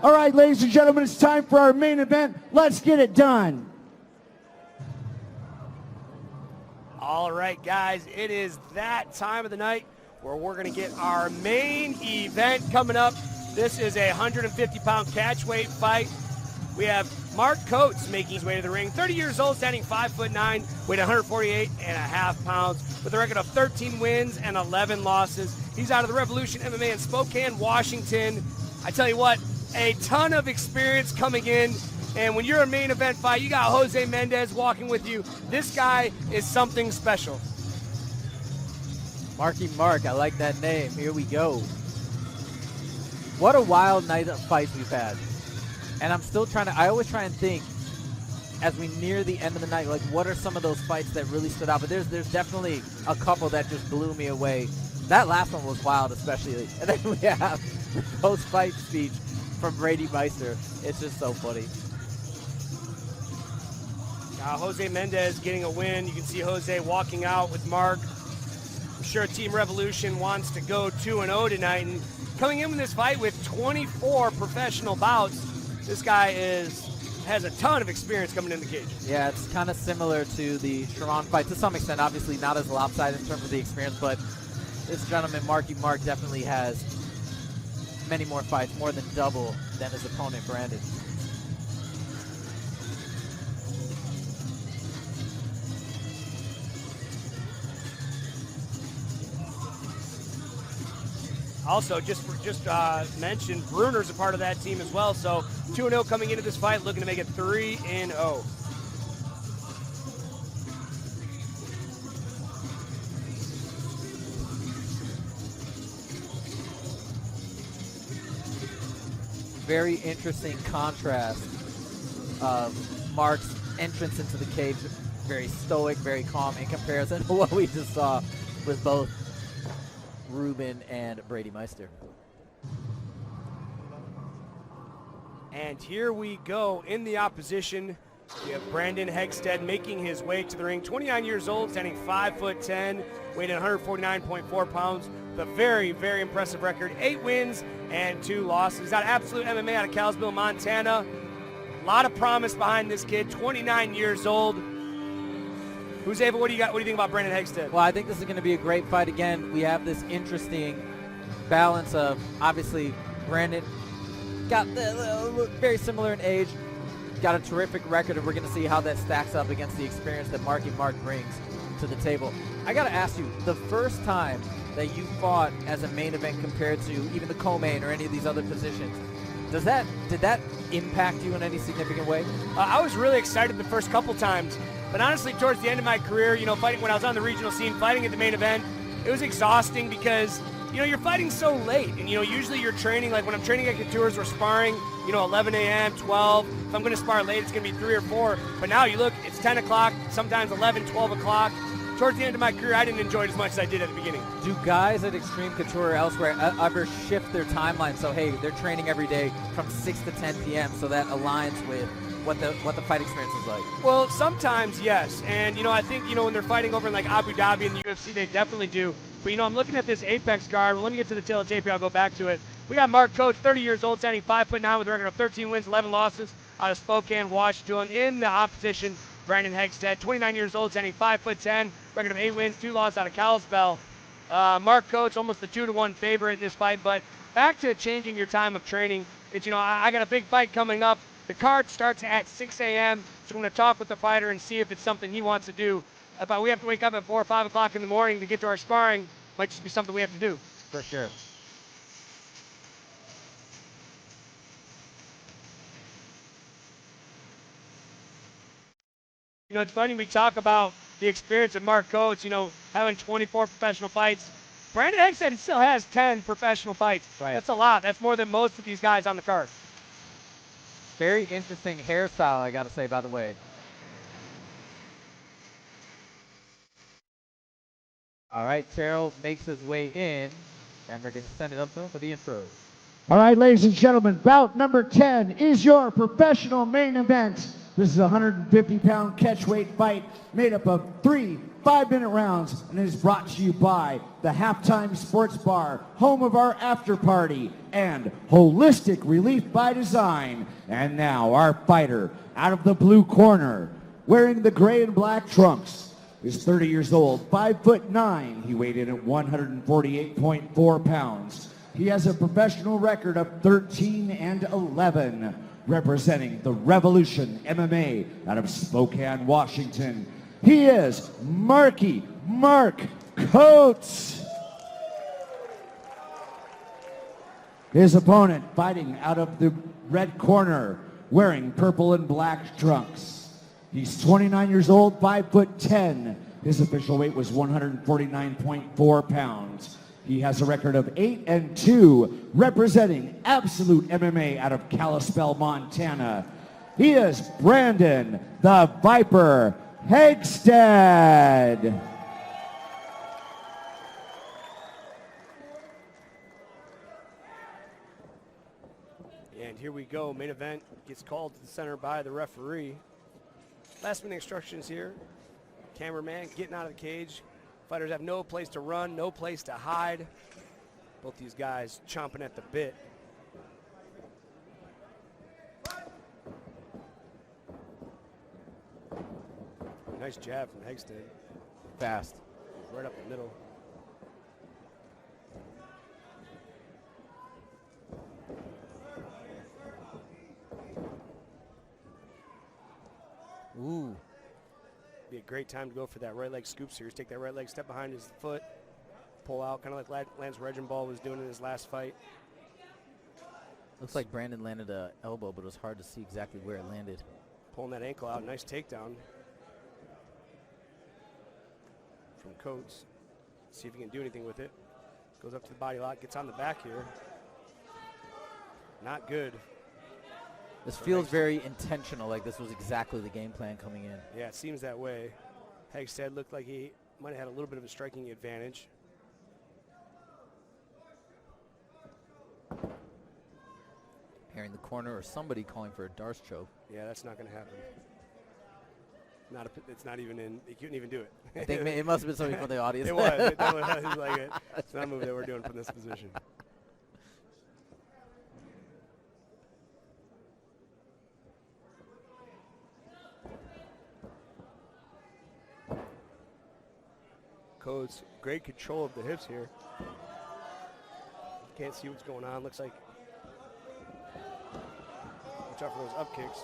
All right, ladies and gentlemen, it's time for our main event. Let's get it done. All right, guys, it is that time of the night where we're going to get our main event coming up. This is a 150-pound catchweight fight. We have Mark Coates making his way to the ring, 30 years old, standing 5'9", weighing 148.5 pounds, with a record of 13 wins and 11 losses. He's out of the Revolution MMA in Spokane, Washington. I tell you what, a ton of experience coming in. And when you're a main event fight, you got Jose Mendez walking with you. This guy is something special. Marky Mark, I like that name. Here we go. What a wild night of fights we've had. And I'm still I always try and think as we near the end of the night, like what are some of those fights that really stood out? But there's definitely a couple that just blew me away. That last one was wild, especially. And then we have the post-fight speech from Brady Meister. It's just so funny. Jose Mendez getting a win. You can see Jose walking out with Mark. I'm sure Team Revolution wants to go 2-0 tonight. And coming in with this fight with 24 professional bouts, this guy has a ton of experience coming in the cage. Yeah, it's kind of similar to the Sharon fight to some extent. Obviously not as lopsided in terms of the experience, but this gentleman, Marky Mark, definitely has many more fights, more than double than his opponent, Brandon. Also, just mentioned, Bruner's a part of that team as well. So 2-0 coming into this fight, looking to make it 3-0. Very interesting contrast of Mark's entrance into the cage. Very stoic, very calm in comparison to what we just saw with both Ruben and Brady Meister. And here we go in the opposition. We have Brandon Hegstad making his way to the ring. 29 years old, standing 5'10", weighing 149.4 pounds. With a very, very impressive record. 8 wins and 2 losses. He's out of Absolute MMA out of Kalispell, Montana. A lot of promise behind this kid. 29 years old. Who's able? What do you got? What do you think about Brandon Hegstad? Well, I think this is going to be a great fight. Again, we have this interesting balance of, obviously, Brandon got very similar in age, got a terrific record, and we're going to see how that stacks up against the experience that Marky Mark brings to the table. I got to ask you, the first time that you fought as a main event compared to even the co-main or any of these other positions, did that impact you in any significant way? I was really excited the first couple times. But honestly, towards the end of my career, fighting when I was on the regional scene, fighting at the main event, it was exhausting because, you're fighting so late. And, usually you're training, like when I'm training at Couture's, we're sparring, 11 a.m., 12. If I'm going to spar late, it's going to be 3 or 4. But now you look, it's 10 o'clock, sometimes 11, 12 o'clock. Towards the end of my career, I didn't enjoy it as much as I did at the beginning. Do guys at Extreme Couture or elsewhere ever shift their timeline? So, hey, they're training every day from 6 to 10 p.m., so that aligns with what the fight experience is like? Well, sometimes, yes. And, I think, when they're fighting over in, like, Abu Dhabi and the UFC, they definitely do. But, I'm looking at this Apex card. Well, let me get to the tail of tape here. I'll go back to it. We got Mark Coates, 30 years old, standing 5'9", with a record of 13 wins, 11 losses, out of Spokane, Washington. In the opposition, Brandon Hegstad, 29 years old, standing 5'10", record of 8 wins, 2 losses, out of Kalispell. Mark Coates, almost a 2-1 favorite in this fight. But back to changing your time of training. It's, I got a big fight coming up. The card starts at 6 a.m., so I'm going to talk with the fighter and see if it's something he wants to do. But we have to wake up at 4 or 5 o'clock in the morning to get to our sparring. Might just be something we have to do. For sure. It's funny, we talk about the experience of Mark Coates, having 24 professional fights. Brandon Hegstad still has 10 professional fights. Right. That's a lot. That's more than most of these guys on the card. Very interesting hairstyle, I got to say, by the way. All right, Terrell makes his way in, and we're going to send it up to him for the intro. All right, ladies and gentlemen, bout number 10 is your professional main event. This is a 150-pound catchweight fight made up of 3 5-minute rounds, and is brought to you by the Halftime Sports Bar, home of our after party, and Holistic Relief by Design. And now our fighter out of the blue corner, wearing the gray and black trunks, is 30 years old, 5'9". He weighed in at 148.4 pounds. He has a professional record of 13-11, representing the Revolution MMA out of Spokane, Washington. He is Mark Coates. His opponent fighting out of the red corner, wearing purple and black trunks. He's 29 years old, 5'10". His official weight was 149.4 pounds. He has a record of 8-2, representing Absolute MMA out of Kalispell, Montana. He is Brandon the Viper Hegstad. And here we go. Main event gets called to the center by the referee. Last minute instructions here. Cameraman getting out of the cage. Fighters have no place to run, no place to hide. Both these guys chomping at the bit. Nice jab from Hegstad. Fast. Right up the middle. Ooh. Be a great time to go for that right leg scoop series. Take that right leg, step behind his foot, pull out, kind of like Lance Regenball was doing in his last fight. Looks like Brandon landed an elbow, but it was hard to see exactly where it landed. Pulling that ankle out, nice takedown from Coates. See if he can do anything with it. Goes up to the body lock, gets on the back here. Not good. This feels very intentional, like this was exactly the game plan coming in. Yeah, it seems that way. Hegstad looked like he might have had a little bit of a striking advantage. Hearing the corner or somebody calling for a Darce choke. Yeah, that's not going to happen. It's not even in. He couldn't even do it. I think it must have been somebody from the audience. It was. It was like it's not a move that we're doing from this position. Coates, great control of the hips here. Can't see what's going on. Looks like. Watch out for those up kicks.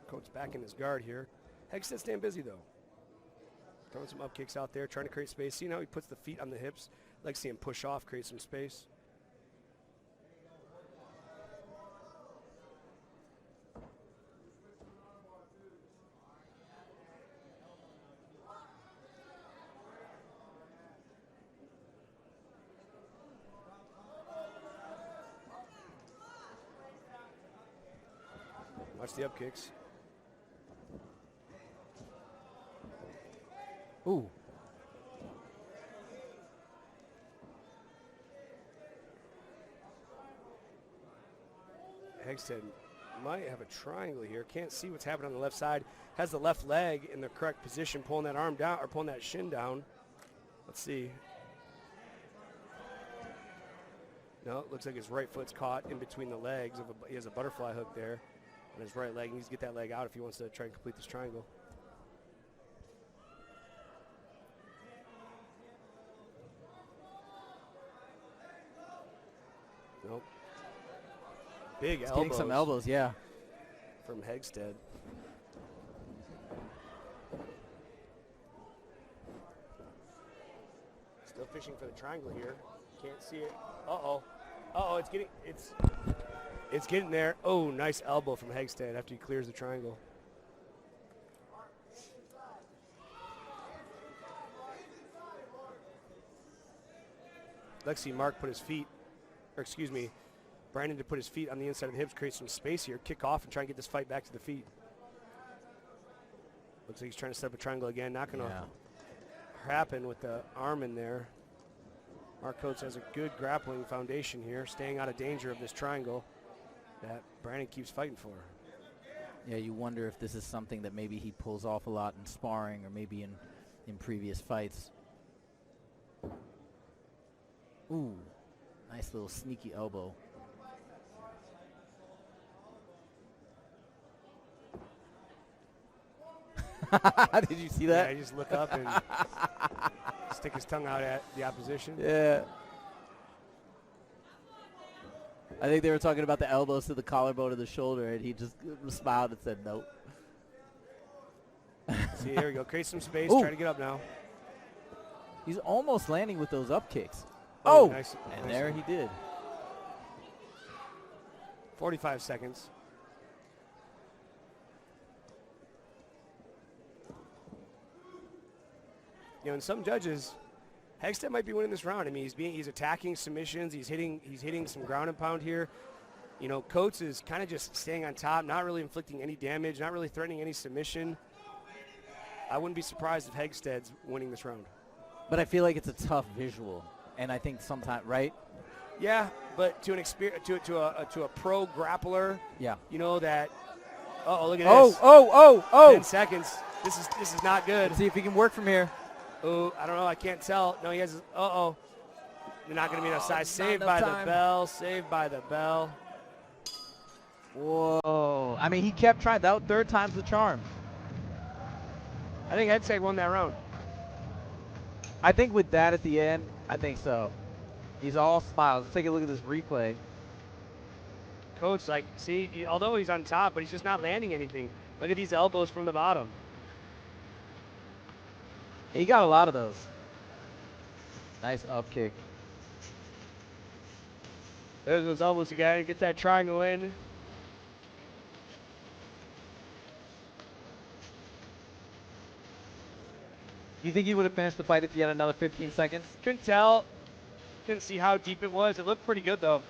Coates back in his guard here. Hegstad staying busy though. Throwing some up kicks out there, trying to create space. See how he puts the feet on the hips? Like see him push off, create some space. Watch the up kicks. Ooh. Hegstad might have a triangle here. Can't see what's happening on the left side. Has the left leg in the correct position, pulling that arm down or pulling that shin down. Let's see. No, it looks like his right foot's caught in between the legs. He has a butterfly hook there on his right leg. He needs to get that leg out if he wants to try and complete this triangle. Nope. Big elbows. Getting some elbows, yeah. From Hegstad. Still fishing for the triangle here. Can't see it. Uh-oh. Uh-oh, it's getting there. Oh, nice elbow from Hegstad after he clears the triangle. Let's see Mark put his feet, or excuse me, Brandon to put his feet on the inside of the hips, create some space here, kick off and try and get this fight back to the feet. Looks like he's trying to set up a triangle again. Not going to happen with the arm in there. Mark Coates has a good grappling foundation here, staying out of danger of this triangle that Brandon keeps fighting for. Yeah, you wonder if this is something that maybe he pulls off a lot in sparring or maybe in previous fights. Ooh, nice little sneaky elbow. Did you see that? Yeah, he just look up and stick his tongue out at the opposition. Yeah. I think they were talking about the elbows to the collarbone to the shoulder, and he just smiled and said nope. See, here we go. Create some space. Ooh. Try to get up now. He's almost landing with those up kicks. Oh, Oh, nice, and nice. there he did. 45 seconds. You know, and some judges, Hegstad might be winning this round. I mean, he's attacking submissions. He's hitting some ground and pound here. You know, Coates is kind of just staying on top, not really inflicting any damage, not really threatening any submission. I wouldn't be surprised if Hegstad's winning this round. But I feel like it's a tough visual, and I think sometimes, right? Yeah, but to an to a pro grappler, Yeah. you know that. Uh-oh, look at Oh, this. oh. 10 seconds. This is not good. Let's see if he can work from here. Oh, I don't know. I can't tell. No, he has. Uh-oh. They're not going to be enough size. Not Saved enough by time. the bell. Saved by the bell. Whoa. I mean, he kept trying. That was third time's the charm. I think Hegstad won that round. I think with that at the end, I think so. He's all smiles. Let's take a look at this replay. Coach, like, see, although he's on top, but he's just not landing anything. Look at these elbows from the bottom. He got a lot of those. Nice up kick. There's those elbows again. Get that triangle in. You think he would have finished the fight if he had another 15 seconds? Couldn't tell. Couldn't see how deep it was. It looked pretty good, though.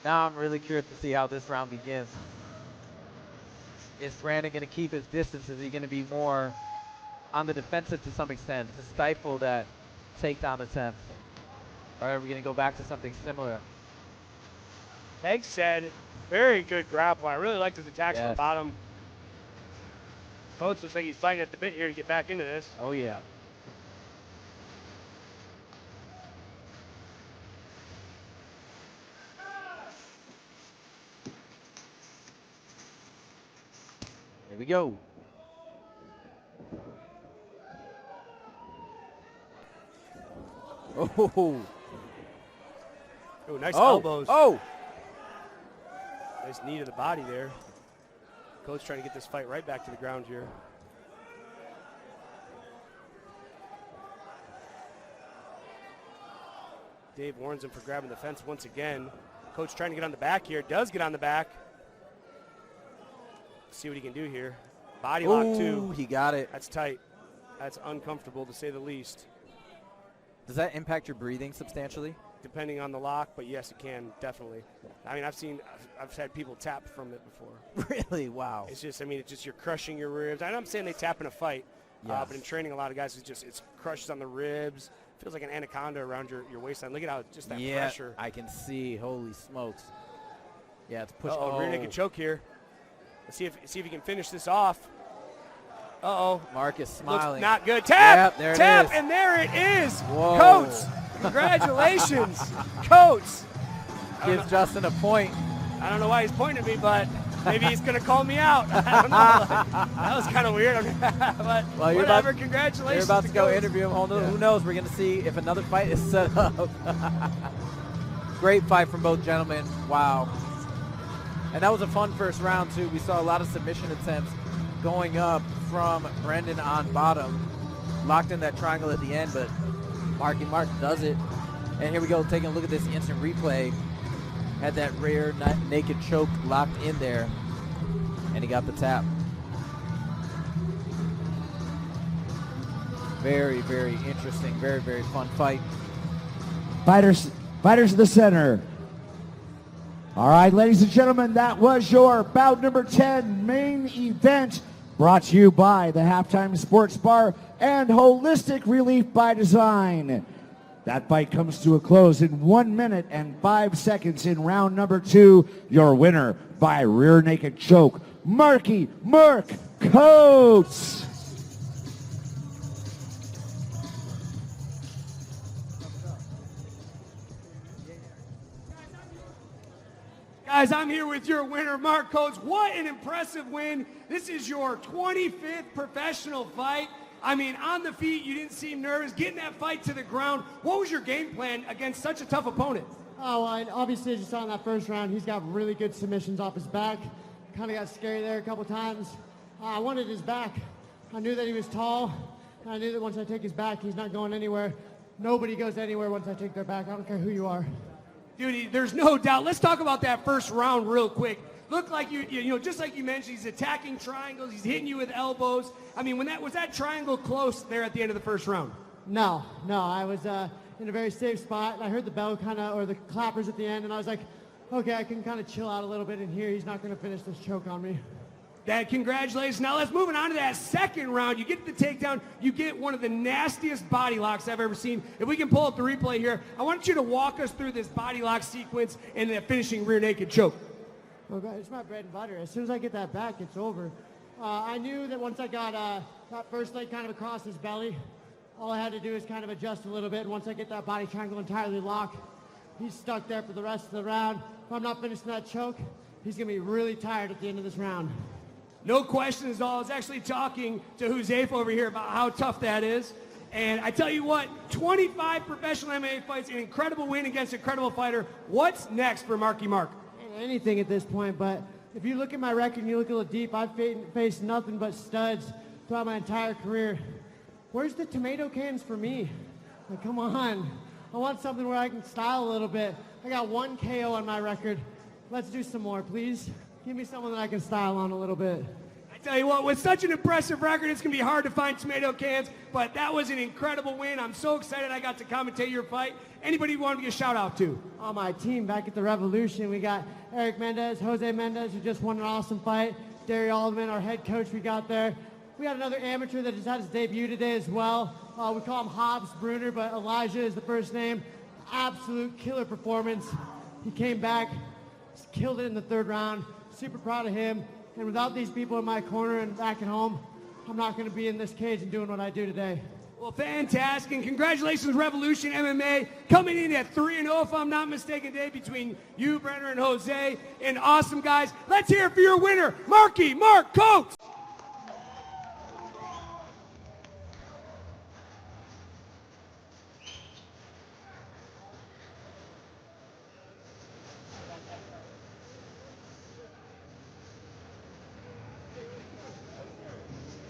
Now I'm really curious to see how this round begins. Is Brandon going to keep his distance? Is he going to be more on the defensive to some extent to stifle that takedown attempt? Or are we going to go back to something similar? Hegstad, very good grappler. I really liked his attacks from the Yes. bottom. Coach looks like he's fighting at the bit here to get back into this. Oh, yeah. Here we go. Oh. Oh, nice Oh. elbows. Oh. Nice knee to the body there. Coach trying to get this fight right back to the ground here. Dave warns him for grabbing the fence once again. Coach trying to get on the back here. Does get on the back. See what he can do here. Body lock Ooh, too. he got it. That's tight. That's uncomfortable to say the least. Does that impact your breathing substantially? Depending on the lock, but yes, it can, definitely. I mean, I've had people tap from it before. Really? Wow. It's just, I mean, it's just you're crushing your ribs. And I'm saying they tap in a fight, Yes. but in training, a lot of guys, it's crushes on the ribs. Feels like an anaconda around your waistline. Look at how just that Yeah, pressure. I can see. Holy smokes. Yeah, it's push. Uh-oh, rear naked choke here. Let's see if he can finish this off. Uh-oh. Marcus Looks smiling. not good. Tap! Yep, there it tap! is. And there it is! Whoa. Coates! Congratulations! Coates! Gives Justin a point. I don't know why he's pointing at me, but maybe he's going to call me out. I don't know. That was kind of weird. But Well, you're whatever, about- congratulations. You're about to go Coates. interview him. Yeah. Who knows? We're going to see if another fight is set up. Great fight from both gentlemen. Wow. And that was a fun first round, too. We saw a lot of submission attempts going up from Brendan on bottom. Locked in that triangle at the end, but Marky Mark does it. And here we go, taking a look at this instant replay. Had that rear naked choke locked in there, and he got the tap. Very, very interesting, very, very fun fight. Fighters to the center. All right, ladies and gentlemen, that was your bout number 10 main event Brought to you by the Halftime Sports Bar and Holistic Relief by Design. That fight comes to a close in 1 minute and 5 seconds in round number 2. Your winner by rear naked choke, Marky Mark Coates. Guys, I'm here with your winner, Mark Coates. What an impressive win. This is your 25th professional fight. I mean, on the feet, you didn't seem nervous. Getting that fight to the ground, what was your game plan against such a tough opponent? Oh, well, obviously, as you saw in that first round, he's got really good submissions off his back. Kind of got scary there a couple times. I wanted his back. I knew that he was tall. And I knew that once I take his back, he's not going anywhere. Nobody goes anywhere once I take their back. I don't care who you are. Dude, there's no doubt. Let's talk about that first round real quick. Looked like you know, just like you mentioned, he's attacking triangles. He's hitting you with elbows. I mean, was that triangle close there at the end of the first round? No. I was in a very safe spot. And I heard the bell or the clappers at the end, and I was like, okay, I can kind of chill out a little bit in here. He's not going to finish this choke on me. Dad, congratulations. Now let's move on to that second round. You get the takedown. You get one of the nastiest body locks I've ever seen. If we can pull up the replay here, I want you to walk us through this body lock sequence and the finishing rear naked choke. Well, it's my bread and butter. As soon as I get that back, it's over. I knew that once I got that first leg kind of across his belly, all I had to do is kind of adjust a little bit. And once I get that body triangle entirely locked, he's stuck there for the rest of the round. If I'm not finishing that choke, he's going to be really tired at the end of this round. No question at all. I was actually talking to Huzaif over here about how tough that is. And I tell you what, 25 professional MMA fights, an incredible win against an incredible fighter. What's next for Marky Mark? Anything at this point, but if you look at my record and you look a little deep, I've faced nothing but studs throughout my entire career. Where's the tomato cans for me? Like, come on. I want something where I can style a little bit. I got 1 KO on my record. Let's do some more, please. Give me someone that I can style on a little bit. I tell you what, with such an impressive record, it's going to be hard to find tomato cans, but that was an incredible win. I'm so excited I got to commentate your fight. Anybody you want to give a shout out to? On my team back at the Revolution, we got Eric Mendez, Jose Mendez, who just won an awesome fight. Derry Alderman, our head coach, we got there. We got another amateur that just had his debut today as well. We call him Hobbs Bruner, but Elijah is the first name. Absolute killer performance. He came back, killed it in the third round. Super proud of him. And without these people in my corner and back at home, I'm not going to be in this cage and doing what I do today. Well, fantastic. And congratulations, Revolution MMA, coming in at 3-0, if I'm not mistaken, today between you, Brenner, and Jose. And awesome, guys. Let's hear it for your winner, Marky Mark Coates.